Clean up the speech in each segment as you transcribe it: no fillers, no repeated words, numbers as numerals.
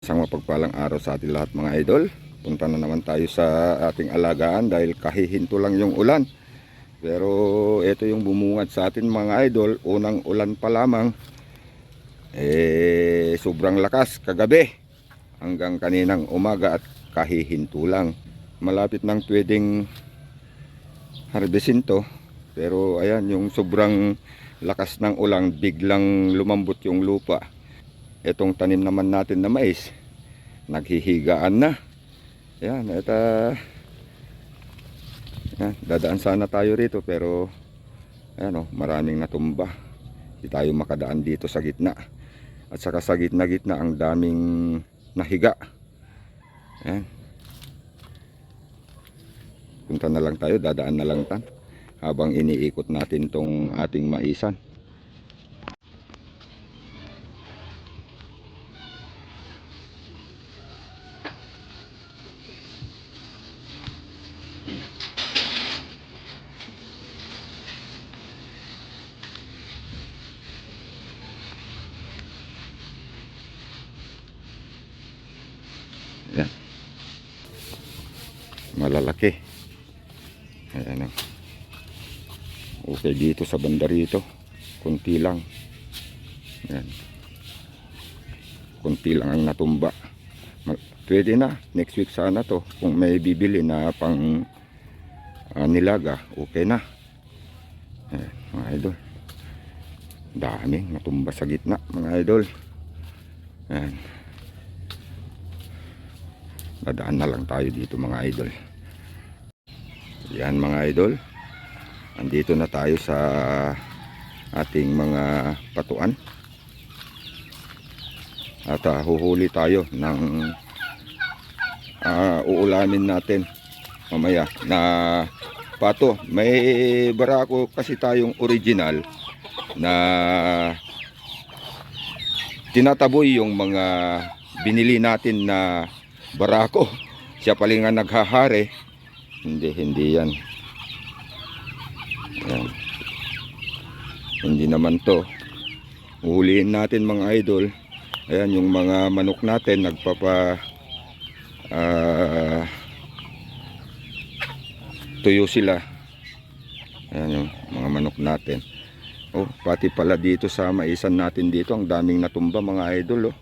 Isang mapagpalang araw sa ating lahat mga idol. Punta na naman tayo sa ating alagaan dahil kahihinto lang yung ulan. Pero ito yung bumungad sa atin mga idol. Unang ulan pa lamang. Sobrang lakas kagabi. Hanggang kaninang umaga at kahihinto lang. Malapit nang pwedeng harvestin to. Pero ayan yung sobrang lakas ng ulan. Biglang lumambot yung lupa. Itong tanim naman natin na mais, naghihigaan na. Yan, yan, dadaan sana tayo rito pero ayan, maraming natumba. Hindi tayo makadaan dito sa gitna. At saka sa gitna-gitna ang daming nahiga. Yan. Punta na lang tayo, dadaan na lang tan habang iniikot natin tong ating maisan. Yan. Malalaki. Ayan o. Okay dito sa banda rito. Kunti lang. Ayan. Kunti lang ang natumba. Pwede na. Next week sana to. Kung may bibili na pang nilaga. Okay na. Ayan mga idol. Daming natumba sa gitna mga idol. Ayan. Dadaan na lang tayo dito mga idol. Yan mga idol. Andito na tayo sa ating mga patuan. At huhuli tayo ng uulamin natin mamaya na pato. May barako kasi tayong original na tinataboy yung mga binili natin na barako. Siya pala nga naghahari. Hindi yan. Ayan. Hindi naman to. Uhuliin natin mga idol. Ayan yung mga manok natin tuyo sila. Ayan yung mga manok natin. Oh, pati pala dito sa maisan natin dito ang daming natumba mga idol oh.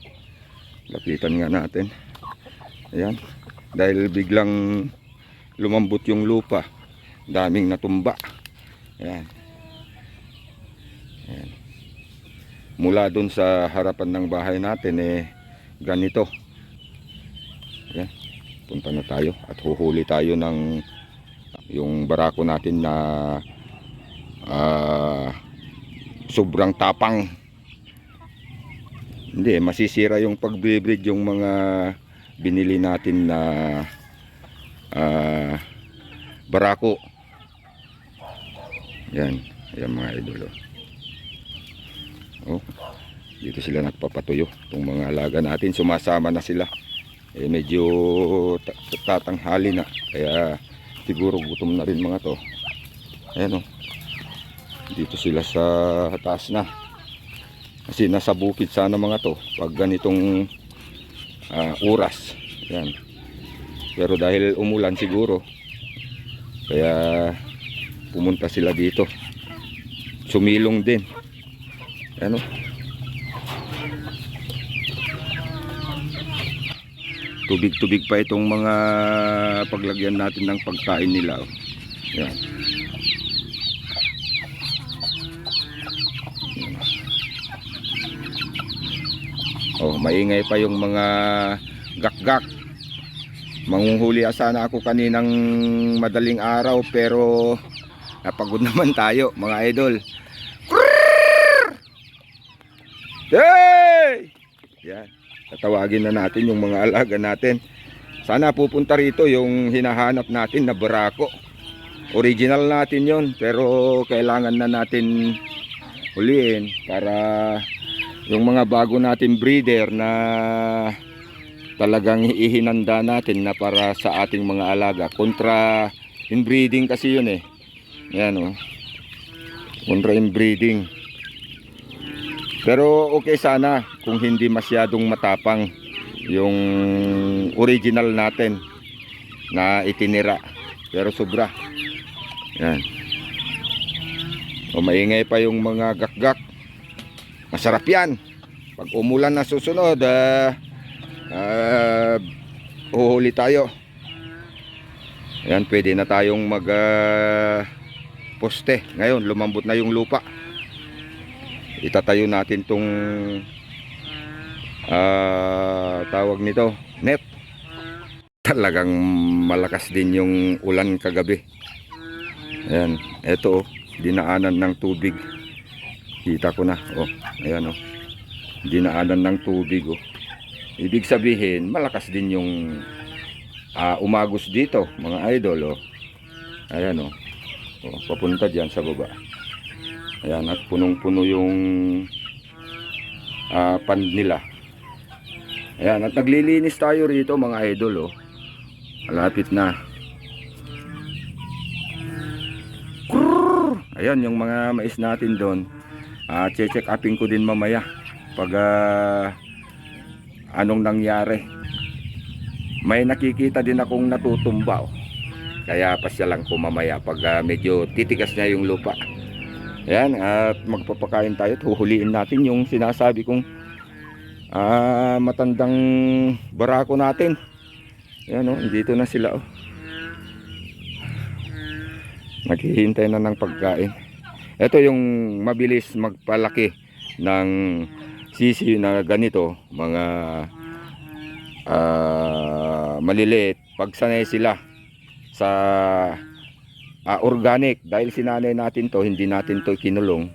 Lapitan nga natin. Ayan. Dahil biglang lumambot yung lupa, daming natumba. Ayan. Ayan. Mula dun sa harapan ng bahay natin ganito. Ayan. Punta na tayo at huhuli tayo ng yung barako natin na sobrang tapang. Hindi, masisira yung pag-breed yung mga binili natin na barako. Yan, yan mga idol. Oh, dito sila nagpapatuyo. Itong mga alaga natin, sumasama na sila. Medyo tatanghali na. Kaya siguro gutom na rin mga to. Ayan oh. Dito sila sa taas na. Kasi nasa bukid sana mga to pag ganitong oras. Yan. Pero dahil umulan siguro, kaya pumunta sila dito. Sumilong din. Ano? Tubig-tubig pa itong mga paglagyan natin ng pagkain nila. Yan. Oh, maingay pa yung mga gakgak. Manguhuli sana ako kaninang madaling araw pero napagod naman tayo mga idol. Hey! Yan. Tatawagin na natin yung mga alaga natin. Sana pupunta rito yung hinahanap natin na barako. Original natin yon pero kailangan na natin huliin para yung mga bago natin breeder na talagang ihinanda natin na para sa ating mga alaga. Kontra inbreeding kasi yun Yan oh. Kontra inbreeding. Pero okay sana kung hindi masyadong matapang. yung original natin na itinira, pero sobra. Yan. O maingay pa yung mga gakgak. Masarap yan. Pag umulan na susunod, uhuli tayo. Ayan, pwede na tayong mag poste. Ngayon, lumambot na yung lupa. Itatayo natin tong tawag nito, net. Talagang malakas din yung ulan kagabi. Ayan, eto, dinaanan ng tubig. Kita ko na, oh, ayan, oh. Dinaanan ng tubig, oh. Ibig sabihin, malakas din yung umagos dito, mga idol, oh. Ayan, oh. Oh, papunta diyan sa baba. Ayan, at punong-puno yung pan nila. Ayan, at naglilinis tayo rito, mga idol, oh. Malapit na. Ayan, yung mga mais natin doon. Check upin ko din mamaya pag anong nangyari. May nakikita din akong natutumba, oh. Kaya pasyalan ko mamaya pag medyo titigas na yung lupa. Ayan, at magpapakain tayo at huhuliin natin yung sinasabi kong matandang barako natin. Ayan, oh, dito na sila, oh. Naghihintay na ng pagkain. Ito yung mabilis magpalaki ng sisi na ganito, mga maliliit. Pag sanay sila sa organic, dahil sinanay natin to, hindi natin to kinulong.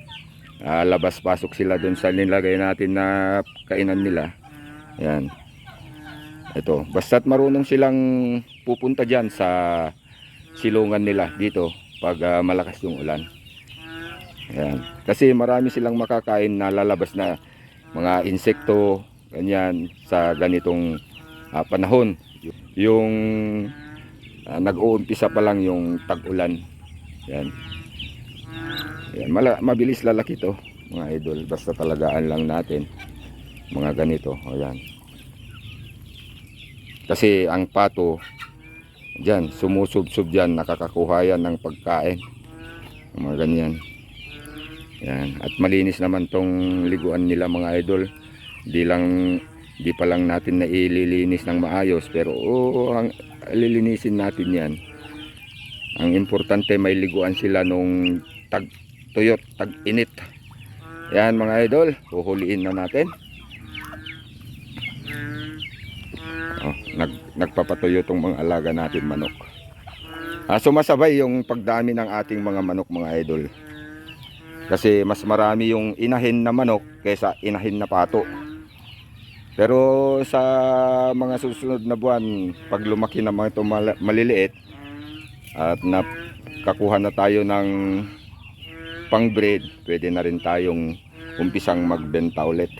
Labas-pasok sila dun sa nilagay natin na kainan nila. Ayan. Ito, basta't marunong silang pupunta dyan sa silungan nila dito pag malakas yung ulan. Ayan. Kasi marami silang makakain na lalabas na mga insekto, ganyan, sa ganitong panahon. Yung nag-uumpisa pa lang yung tag-ulan. Ayan. Ayan, mabilis lalaki to, mga idol. Basta talagaan lang natin mga ganito. Ayan. Kasi ang pato dyan, sumusubsob dyan, nakakakuha yan ng pagkain, mga ganyan. Yan. At malinis naman tong liguan nila, mga idol. Di pa lang natin na ililinis ng maayos, pero lilinisin natin yan. Ang importante, may liguan sila nung tag-tuyot, tag-init. Yan, mga idol, huhuliin na natin. Oh, nagpapatuyo tong mga alaga natin manok. Sumasabay yung pagdami ng ating mga manok, mga idol. Kasi mas marami yung inahin na manok kaysa inahin na pato. Pero sa mga susunod na buwan, pag lumaki na mga ito maliliit at nakakuha na tayo ng pang breed, pwede na rin tayong umpisang magbenta ulit.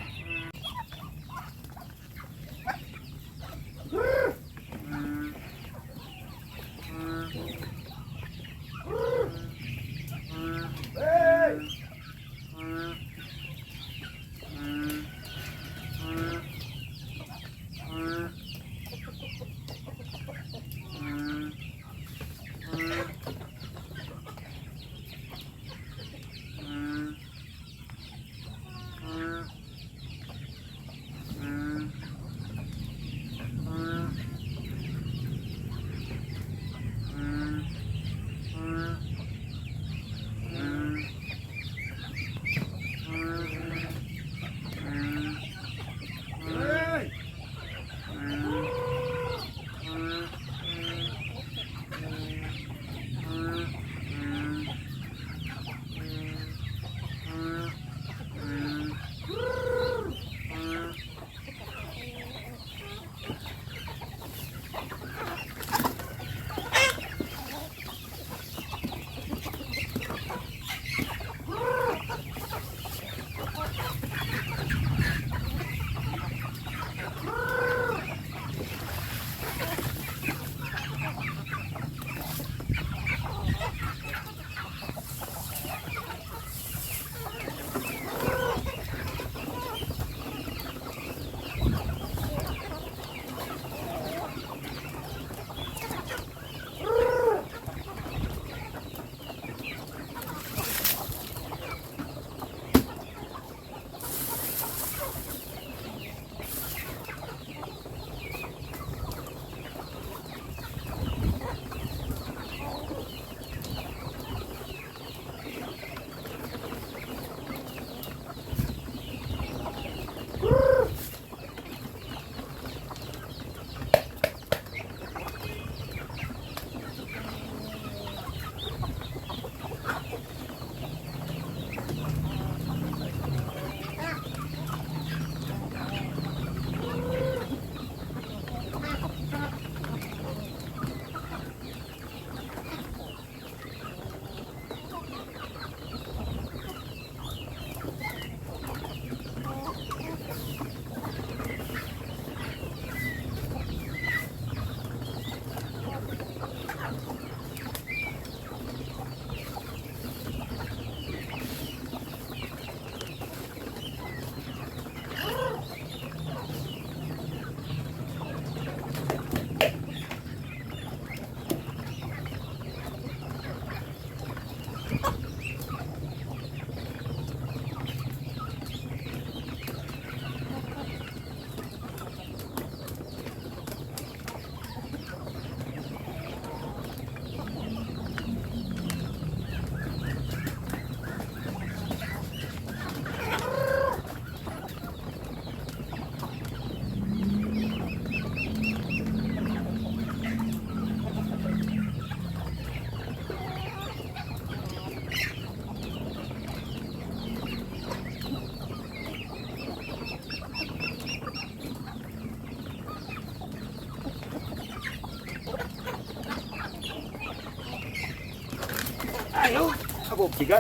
Ay, oh. Abo, bigat.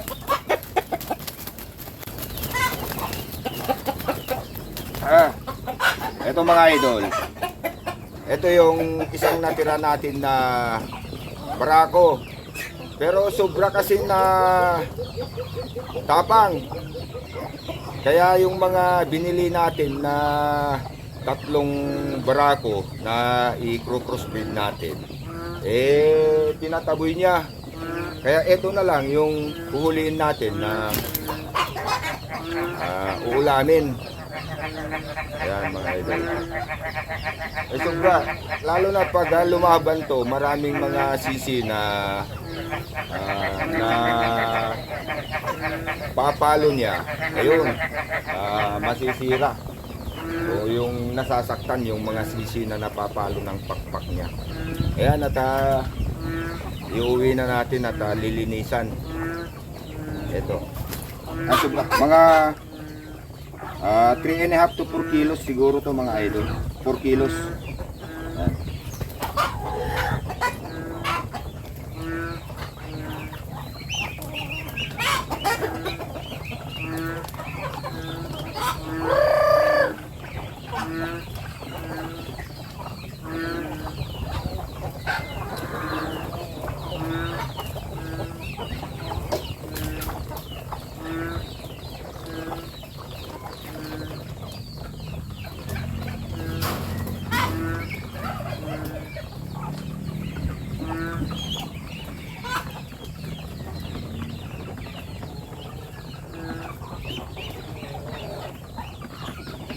Ito mga idol. Ito yung isang natira natin na barako. Pero sobra kasi na tapang. Kaya yung mga binili natin na tatlong barako na i-crossbreed natin, tinataboy niya. Kaya ito na lang yung uhuliin natin na uulamin. Ayan mga idol. Sobra, lalo na pag lumaban to, maraming mga sisi na papalo niya. Ayun, masisira. O yung nasasaktan yung mga sisi na napapalo ng pakpak niya. Ayan at iuwi na natin at lilinisan. Ito. Sobra, mga 3.5 to 4 kilos siguro to mga idol. 4 kilos. Ayan.